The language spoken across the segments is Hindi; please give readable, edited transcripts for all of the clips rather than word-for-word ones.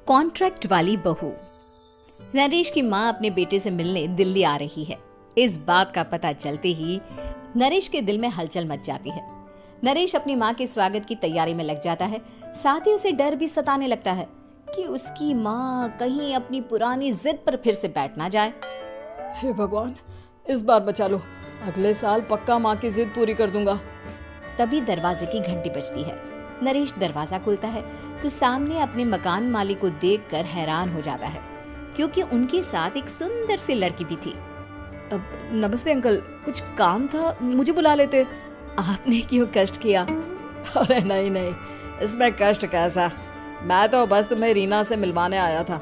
कॉन्ट्रैक्ट वाली बहू। नरेश की माँ अपने बेटे से मिलने दिल्ली आ रही है। इस बात का पता चलते ही नरेश के दिल में हलचल मच जाती है। नरेश अपनी माँ के स्वागत की तैयारी में लग जाता है। साथ ही उसे डर भी सताने लगता है कि उसकी माँ कहीं अपनी पुरानी जिद पर फिर से बैठ ना जाए। हे भगवान, इस बार बचा लो, अगले साल पक्का माँ की जिद पूरी कर दूंगा। तभी दरवाजे की घंटी बजती है। नरेश दरवाजा खोलता है तो सामने अपने मकान मालिक को देखकर हैरान हो जाता है, क्योंकि उनके साथ एक सुंदर सी लड़की भी थी। अब नमस्ते अंकल, कुछ काम था, मुझे बुला लेते। आपने क्यों कष्ट किया? अरे नहीं नहीं, इसमें कष्ट कैसा, मैं तो बस तुम्हें रीना से मिलवाने आया था।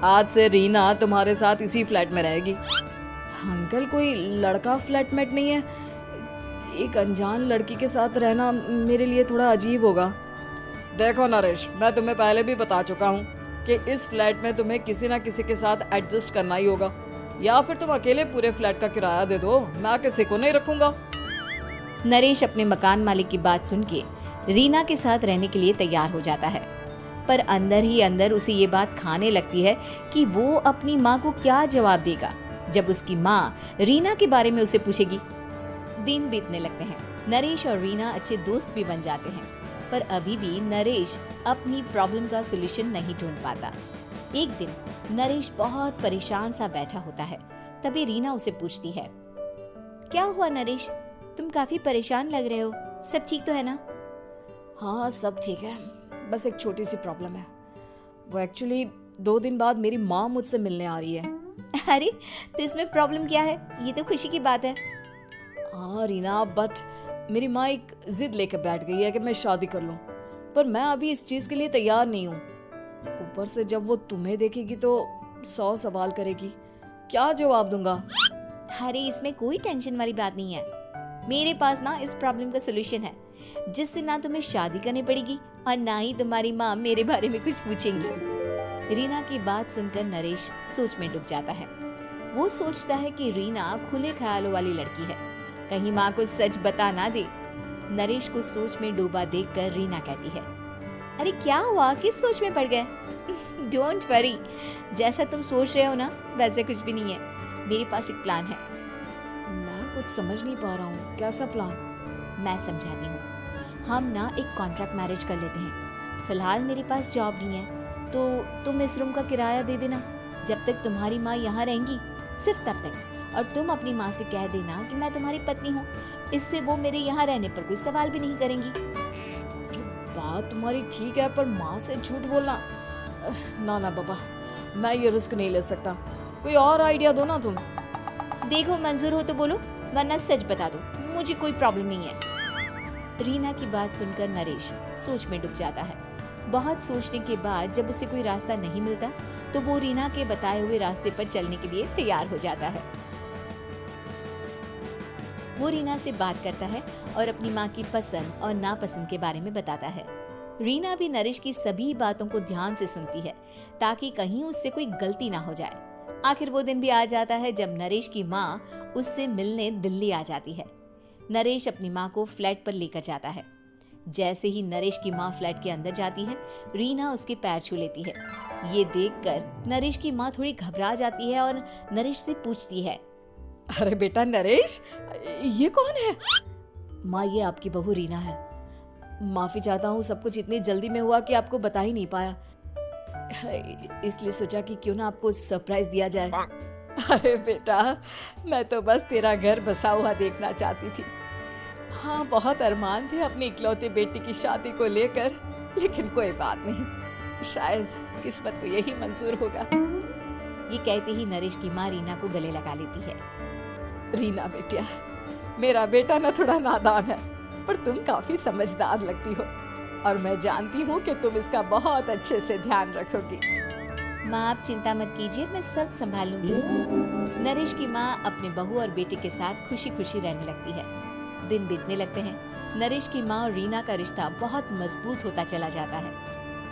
आज से रीना तुम्हारे साथ इसी फ्लैट में रहेगी। अंकल, कोई लड़का फ्लैटमेट नहीं है? एक अनजान लड़की के साथ रहना मेरे लिए थोड़ा अजीब होगा। देखो नरेश, मैं तुम्हें पहले भी बता चुका हूँ कि इस फ्लैट में तुम्हें किसी ना किसी के साथ एडजस्ट करना ही होगा, या फिर तुम अकेले पूरे फ्लैट का किराया दे दो, मैं किसी को नहीं रखूंगा। नरेश अपने मकान मालिक की बात सुन के रीना के साथ रहने के लिए तैयार हो जाता है, पर अंदर ही अंदर उसे ये बात खाने लगती है कि वो अपनी माँ को क्या जवाब देगा जब उसकी माँ रीना के बारे में उसे पूछेगी। दिन बीतने लगते हैं। नरेश और रीना अच्छे दोस्त भी बन जाते हैं, पर अभी भी नरेश अपनी प्रॉब्लम का सलूशन नहीं ढूंढ पाता। एक दिन नरेश बहुत परेशान सा बैठा होता है। तभी रीना उसे पूछती है, क्या हुआ नरेश, तुम काफी परेशान लग रहे हो, सब ठीक तो है ना? हाँ सब ठीक है, बस एक छोटी सी प्रॉब्लम है। वो एक्चुअली 2 दिन बाद मेरी माँ मुझसे मिलने आ रही है। अरे तो इसमें प्रॉब्लम क्या है, ये तो खुशी की बात है। हाँ रीना, बट मेरी माँ एक जिद लेकर बैठ गई है कि मैं शादी कर लूँ, पर मैं अभी इस चीज़ के लिए तैयार नहीं हूँ। ऊपर से जब वो तुम्हें देखेगी तो 100 सवाल करेगी, क्या जवाब दूंगा? अरे इसमें कोई टेंशन वाली बात नहीं है, मेरे पास ना इस प्रॉब्लम का सलूशन है, जिससे ना तुम्हें शादी करनी पड़ेगी और ना ही तुम्हारी माँ मेरे बारे में कुछ पूछेंगी। रीना की बात सुनकर नरेश सोच में डूब जाता है। वो सोचता है कि रीना खुले ख्यालों वाली लड़की है, कहीं माँ को सच बता ना दे। नरेश को सोच में डूबा देखकर रीना कहती है, अरे क्या हुआ, किस सोच में पड़ गए? डोंट वरी, जैसा तुम सोच रहे हो ना वैसे कुछ भी नहीं है, मेरे पास एक प्लान है। मैं कुछ समझ नहीं पा रहा हूँ, कैसा प्लान? मैं समझाती हूँ। हम ना एक कॉन्ट्रैक्ट मैरिज कर लेते हैं। फिलहाल मेरे पास जॉब नहीं है, तो तुम इस रूम का किराया दे देना जब तक तुम्हारी माँ यहाँ रहेंगी, सिर्फ तब तक। और तुम अपनी माँ से कह देना कि मैं तुम्हारी पत्नी हूँ, इससे वो मेरे यहाँ रहने पर कोई सवाल भी नहीं करेंगी। बात तुम्हारी ठीक है, पर माँ से झूठ बोलना, ना ना बाबा, मैं ये रिस्क नहीं ले सकता। कोई और आइडिया दो ना तुम। देखो मंजूर हो तो बोलो, वरना सच बता दो, मुझे कोई प्रॉब्लम नहीं है। रीना की बात सुनकर नरेश सोच में डूब जाता है। बहुत सोचने के बाद जब उसे कोई रास्ता नहीं मिलता तो वो रीना के बताए हुए रास्ते पर चलने के लिए तैयार हो जाता है। वो रीना से बात करता है और अपनी माँ की पसंद और नापसंद के बारे में बताता है। रीना भी नरेश की सभी बातों को ध्यान से सुनती है, ताकि कहीं उससे कोई गलती ना हो जाए। आखिर वो दिन भी आ जाता है जब नरेश की माँ उससे मिलने दिल्ली आ जाती है। नरेश अपनी माँ को फ्लैट पर लेकर जाता है। जैसे ही नरेश की माँ फ्लैट के अंदर जाती है, रीना उसके पैर छू लेती है। ये देखकर नरेश की माँ थोड़ी घबरा जाती है और नरेश से पूछती है, अरे बेटा नरेश, ये कौन है? माँ, ये आपकी बहू रीना है। माफी चाहता हूँ, सब कुछ इतनी जल्दी में हुआ कि आपको बता ही नहीं पाया, इसलिए सोचा कि क्यों ना आपको सरप्राइज दिया जाए। अरे बेटा, मैं तो बस तेरा घर बसा हुआ देखना चाहती थी। हाँ, बहुत अरमान थे अपनी इकलौते बेटी की शादी को लेकर, लेकिन कोई बात नहीं, शायद किस्मत को यही मंजूर होगा। ये कहते ही नरेश की माँ रीना को गले लगा लेती है। रीना बेटिया, मेरा बेटा ना थोड़ा नादान है, पर तुम काफी समझदार लगती हो, और मैं जानती हूँ कि तुम इसका बहुत अच्छे से ध्यान रखोगी। माँ आप चिंता मत कीजिए, मैं सब संभाल लूंगी। नरेश की माँ अपने बहू और बेटे के साथ खुशी खुशी रहने लगती है। दिन बीतने लगते हैं। नरेश की माँ और रीना का रिश्ता बहुत मजबूत होता चला जाता है।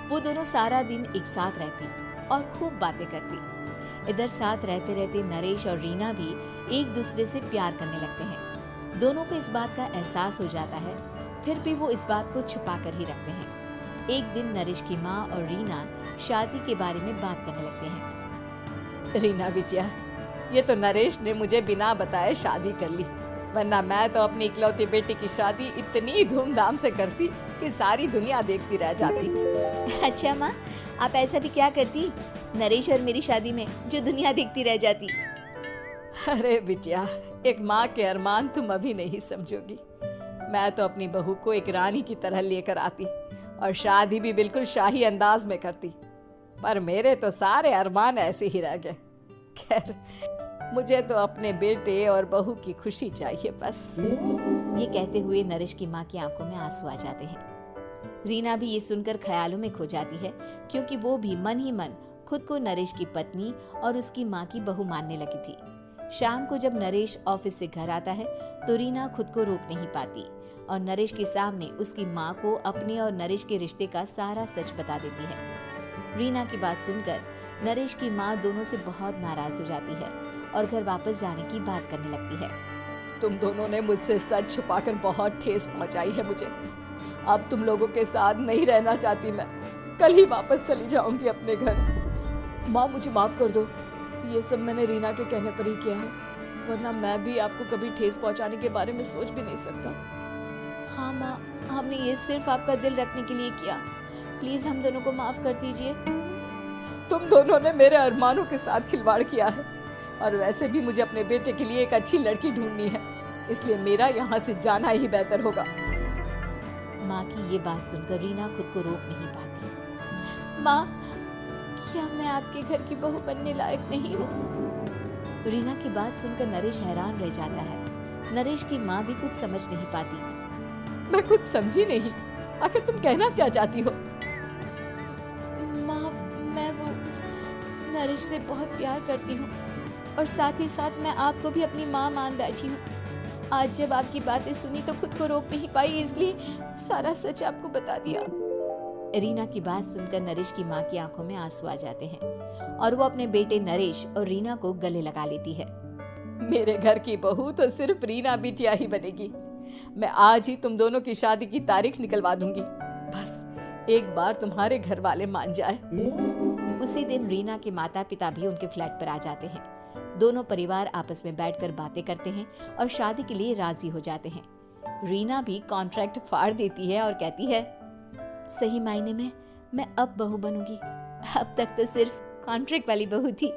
वो दोनों सारा दिन एक साथ रहती और खूब बातें करती। इधर साथ रहते रहते नरेश और रीना भी एक दूसरे से प्यार करने लगते हैं। दोनों को इस बात का एहसास हो जाता है, फिर भी वो इस बात को छुपा कर ही रखते हैं। एक दिन नरेश की माँ और रीना शादी के बारे में बात करने लगते हैं। रीना बिटिया, ये तो नरेश ने मुझे बिना बताए शादी कर ली, वरना मैं तो अपनी इकलौती बेटी की शादी इतनी धूमधाम से करती कि सारी दुनिया देखती रह जाती। अच्छा माँ, आप ऐसा भी क्या करती नरेश और मेरी शादी में जो दुनिया देखती रह जाती? अरे बिटिया, एक माँ के अरमान तुम अभी नहीं समझोगी। मैं तो अपनी बहू को एक रानी की तरह लेकर आती और शादी भी बिल्कुल शाही अंदाज में करती, पर मेरे तो सारे अरमान ऐसे ही रह गए। खैर, मुझे तो अपने बेटे और बहू की खुशी चाहिए बस। ये कहते हुए नरेश की माँ की आंखों में आंसू आ जाते हैं। रीना भी ये सुनकर ख्यालों में खो जाती है, क्योंकि वो भी मन ही मन खुद को नरेश की पत्नी और उसकी माँ की बहू मानने लगी थी। शाम को जब नरेश ऑफिस से घर आता है तो रीना खुद को रोक नहीं पाती और नरेश के सामने उसकी माँ को अपने और नरेश के रिश्ते का सारा सच बता देती है। रीना की बात सुनकर नरेश की माँ दोनों से बहुत नाराज हो जाती है और घर वापस जाने की बात करने लगती है। तुम दोनों ने मुझसे सच छुपाकर बहुत ठेस पहुंचाई है मुझे। अब तुम लोगों के साथ नहीं रहना चाहती मैं, कल ही वापस चली जाऊंगी अपने घर। माँ, मुझे माफ कर दो, ये सब मैंने रीना के कहने पर ही किया है, वरना मैं भी आपको कभी ठेस पहुंचाने के बारे में सोच भी नहीं सकता। हाँ माँ, हमने ये सिर्फ आपका दिल रखने के लिए किया, प्लीज हम दोनों को माफ कर दीजिए। तुम दोनों ने मेरे अरमानों के साथ खिलवाड़ किया है, और वैसे भी मुझे अपने बेटे के लिए एक अच्छी लड़की ढूंढनी है, इसलिए मेरा यहाँ से जाना ही बेहतर होगा। माँ की ये बात सुनकर रीना खुद को रोक नहीं पाती। माँ, क्या मैं आपके घर की बहू बनने लायक नहीं हूँ? रीना की बात सुनकर नरेश हैरान रह जाता है। नरेश की माँ भी कुछ समझ नहीं पाती। मैं कुछ समझी नहीं, आखिर तुम कहना क्या चाहती हो? माँ, मैं वो नरेश से बहुत प्यार करती हूँ और साथ ही साथ मैं आपको भी अपनी माँ मान बैठी हूँ। आज जब आपकी बातें सुनी तो खुद को रोक नहीं पाई, इसलिए सारा सच आपको बता दिया। रीना की बात सुनकर नरेश की माँ की आंखों में आंसू आ जाते हैं और वो अपने बेटे नरेश और रीना को गले लगा लेती है। मेरे घर की बहू तो सिर्फ रीना बिटिया ही बनेगी। मैं आज ही तुम दोनों की शादी की तारीख निकलवा दूंगी, बस एक बार तुम्हारे घर वाले मान जाए। उसी दिन रीना के माता पिता भी उनके फ्लैट पर आ जाते हैं। दोनों परिवार आपस में बैठकर बातें करते हैं और शादी के लिए राजी हो जाते हैं। रीना भी कॉन्ट्रैक्ट फाड़ देती है और कहती है, सही मायने में मैं अब बहू बनूंगी, अब तक तो सिर्फ कॉन्ट्रैक्ट वाली बहू थी।